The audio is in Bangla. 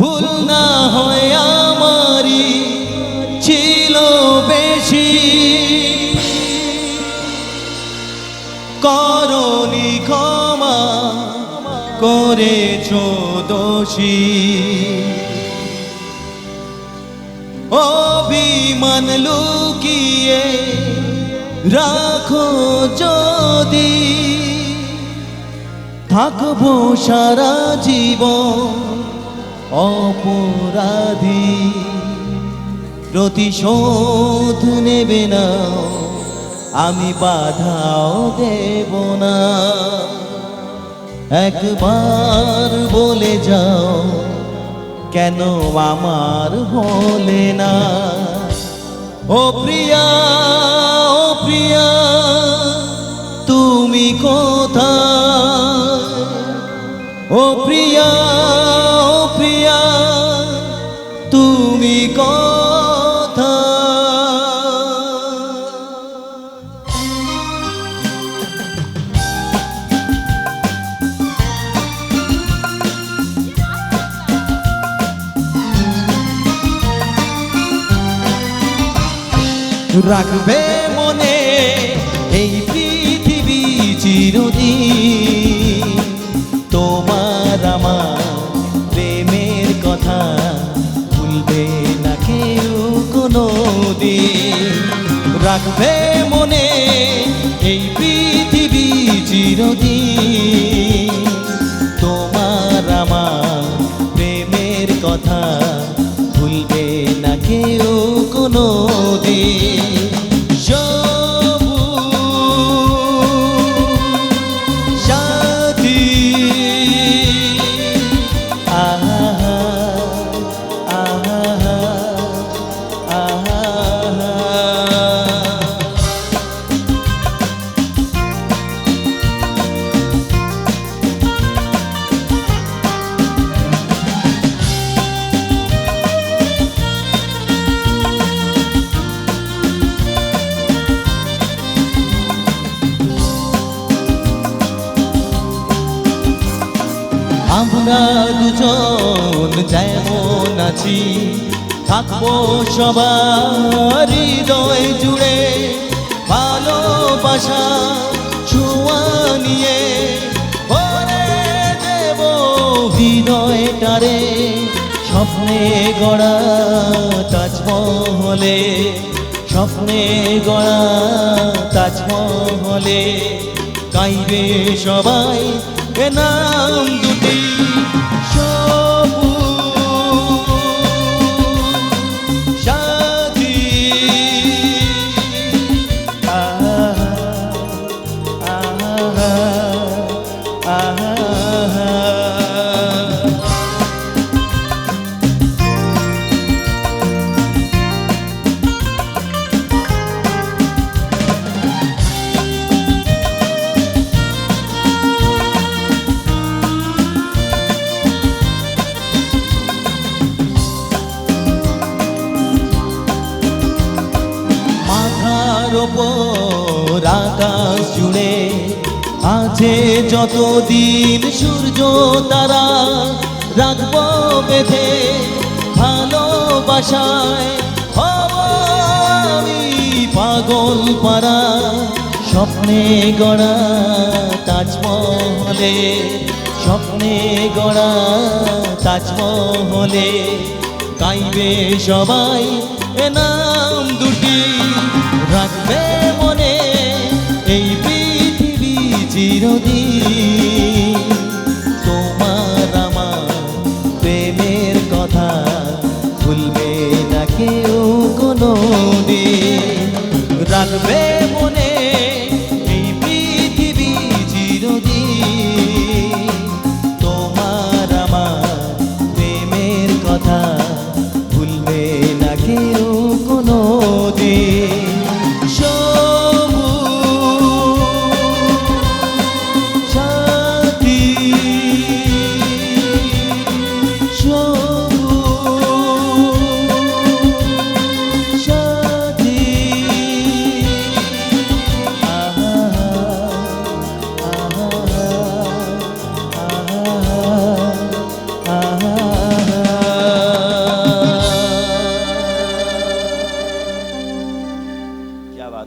ভুল না হয় আমারই ছিল বেশি, করনি ক্ষমা করেছো দোষী। অভিমান লুকিয়ে রাখো যদি, থাকবো সারা জীবন অপরাধী। প্রতিশোধ নেবে না, আমি বাধাও দেব না। একবার বলে যাও কেন আমার হলে না। ও প্রিয়া, ও প্রিয়া, তুমি কোথায়? ও প্রিয়া, ও প্রিয়া, তুমি কোথায়? রাখবে মনে এই পৃথিবী চিরদিন, তোমার আমার প্রেমের কথা ভুলবে না কেউ কোনোদিন। রাখবে মনে এই পৃথিবী চিরদিন, তোমার আমার প্রেমের কথা ভুলবে না কেউ কোনোদিন। আমরা দুজন যেমন আছি, থাকবো সবার হৃদয় জুড়ে। ভালোবাসা ছোঁয়া নিয়ে ভরে দেব হৃদয়টারে। স্বপ্নে গড়া তাজমহলে, স্বপ্নে গড়া তাজমহলে গাইবে সবাই এ নাম দুটি। সবুজ সাথী, ওপর আকাশ জুড়ে আছে যতদিন সূর্য তারা, রাখবো বেঁধে ভালোবাসায় হব আমি পাগল পারা। স্বপ্নে গড়া তাজমহলে, স্বপ্নে গড়া তাজমহলে গাইবে সবাই এ নাম দুটি। রাখবে মনে এই পৃথিবী চিরদিন।